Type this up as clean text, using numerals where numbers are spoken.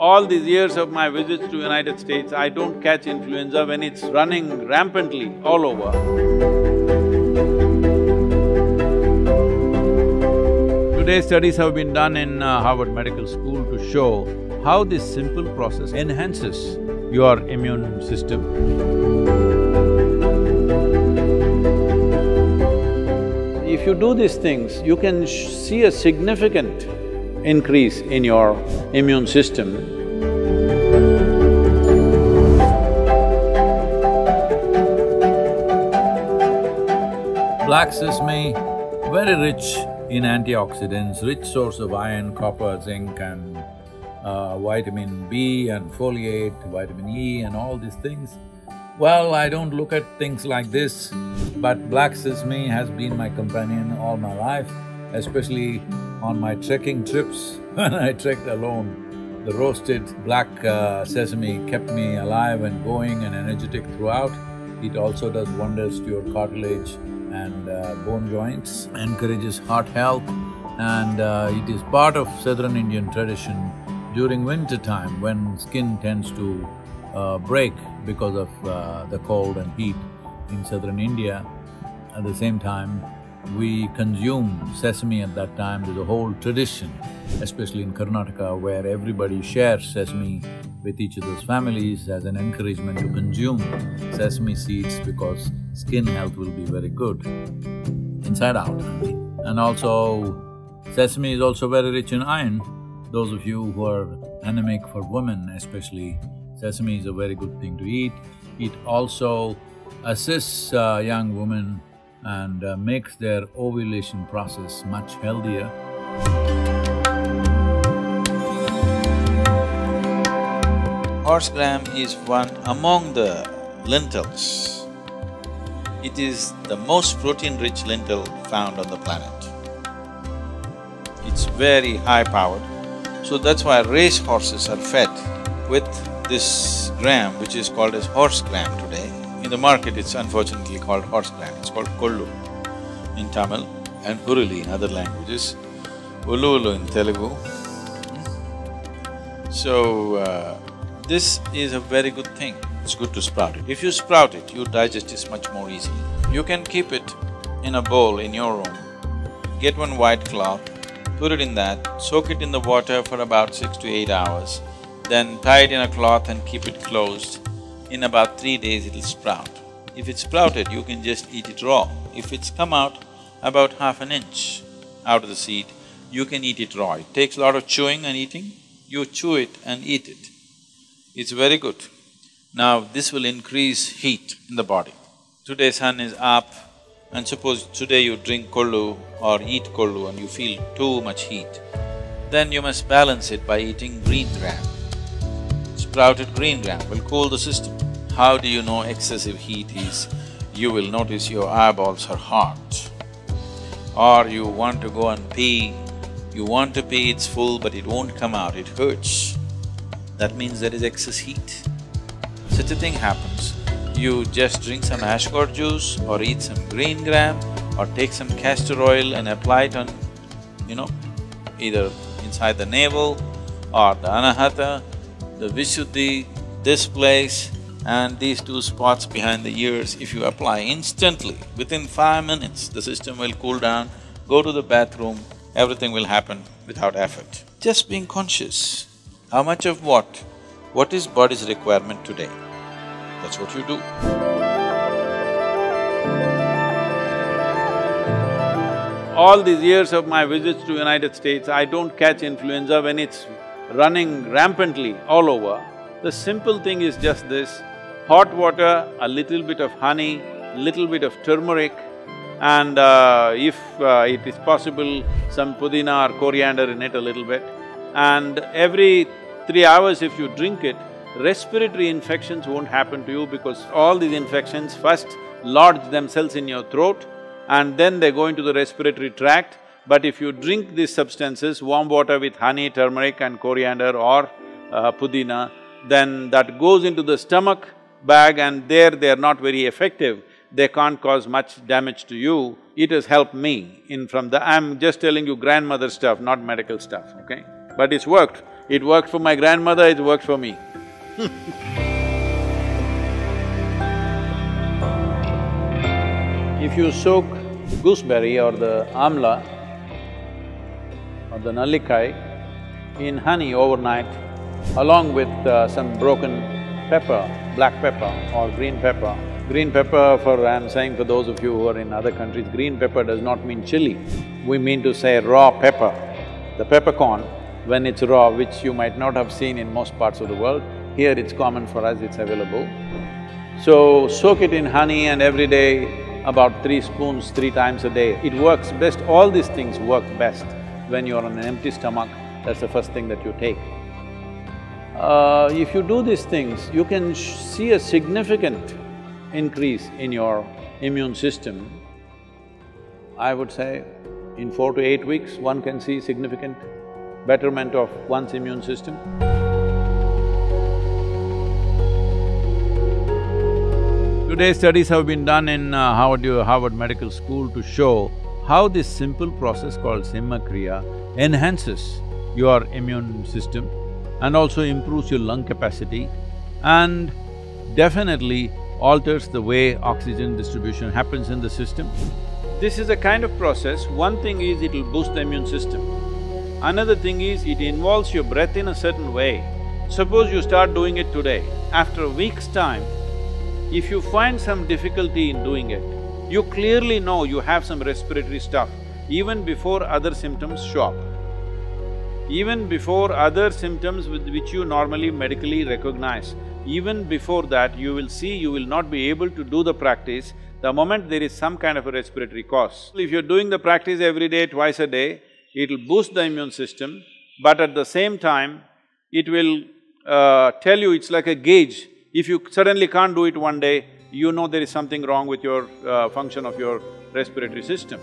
All these years of my visits to United States, I don't catch influenza when it's running rampantly all over. Today, studies have been done in Harvard Medical School to show how this simple process enhances your immune system. If you do these things, you can see a significant increase in your immune system. Black sesame, very rich in antioxidants, rich source of iron, copper, zinc and vitamin B and folate, vitamin E and all these things. Well, I don't look at things like this, but black sesame has been my companion all my life, especially on my trekking trips. When I trekked alone, the roasted black sesame kept me alive and going and energetic throughout. It also does wonders to your cartilage and bone joints, encourages heart health, and it is part of southern Indian tradition during winter time when skin tends to break because of the cold and heat in southern India. At the same time, we consume sesame at that time. There's a whole tradition, especially in Karnataka, where everybody shares sesame with each other's families as an encouragement to consume sesame seeds because skin health will be very good, inside out, I mean. And also, sesame is also very rich in iron. Those of you who are anemic, for women especially, sesame is a very good thing to eat. It also assists young women and makes their ovulation process much healthier. Horse gram is one among the lentils. It is the most protein-rich lentil found on the planet. It's very high-powered, so that's why race horses are fed with this gram, which is called as horse gram today. In the market, it's unfortunately called horse gram, it's called kollu in Tamil and huruli in other languages, ulu in Telugu. So, this is a very good thing. It's good to sprout it. If you sprout it, you digest it much more easily. You can keep it in a bowl in your room, get one white cloth, put it in that, soak it in the water for about 6 to 8 hours, then tie it in a cloth and keep it closed. In about 3 days, it'll sprout. If it's sprouted, you can just eat it raw. If it's come out about half an inch out of the seed, you can eat it raw. It takes a lot of chewing and eating. You chew it and eat it. It's very good. Now, this will increase heat in the body. Today sun is up, and suppose today you drink kollu or eat kollu and you feel too much heat, then you must balance it by eating green gram. Sprouted green gram will cool the system. How do you know excessive heat is? You will notice your eyeballs are hot. Or you want to go and pee, you want to pee, it's full but it won't come out, it hurts. That means there is excess heat. Such a thing happens, you just drink some ash gourd juice or eat some green gram or take some castor oil and apply it on, either inside the navel or the anahata, the vishuddhi, this place and these two spots behind the ears. If you apply instantly, within 5 minutes, the system will cool down, go to the bathroom, everything will happen without effort. Just being conscious, how much of what is body's requirement today, that's what you do. All these years of my visits to United States, I don't catch influenza when it's running rampantly all over. The simple thing is just this: hot water, a little bit of honey, little bit of turmeric, and if it is possible, some pudina or coriander in it a little bit. And every 3 hours if you drink it, respiratory infections won't happen to you because all these infections first lodge themselves in your throat and then they go into the respiratory tract. But if you drink these substances, warm water with honey, turmeric and coriander or pudina, then that goes into the stomach bag and there they are not very effective. They can't cause much damage to you. It has helped me in from the… I'm just telling you grandmother stuff, not medical stuff, okay? But it's worked. It worked for my grandmother, it worked for me. If you soak gooseberry or the amla or the nallikai in honey overnight, along with some broken pepper, black pepper or green pepper. Green pepper I'm saying for those of you who are in other countries, green pepper does not mean chili. We mean to say raw pepper. The peppercorn, when it's raw, which you might not have seen in most parts of the world, here it's common for us, it's available. So, soak it in honey and every day about 3 spoons, 3 times a day. It works best, all these things work best when you're on an empty stomach, that's the first thing that you take. If you do these things, you can see a significant increase in your immune system. I would say in 4 to 8 weeks, one can see significant betterment of one's immune system. Today, studies have been done in Harvard Medical School to show how this simple process called Simha Kriya enhances your immune system and also improves your lung capacity and definitely alters the way oxygen distribution happens in the system. This is a kind of process. One thing is it'll boost the immune system. Another thing is it involves your breath in a certain way. Suppose you start doing it today, after a week's time, if you find some difficulty in doing it, you clearly know you have some respiratory stuff even before other symptoms show up. Even before other symptoms with which you normally medically recognize, even before that you will see you will not be able to do the practice the moment there is some kind of a respiratory cause. If you're doing the practice every day, twice a day, it'll boost the immune system, but at the same time, it will tell you it's like a gauge. If you suddenly can't do it one day, you know there is something wrong with your function of your respiratory system.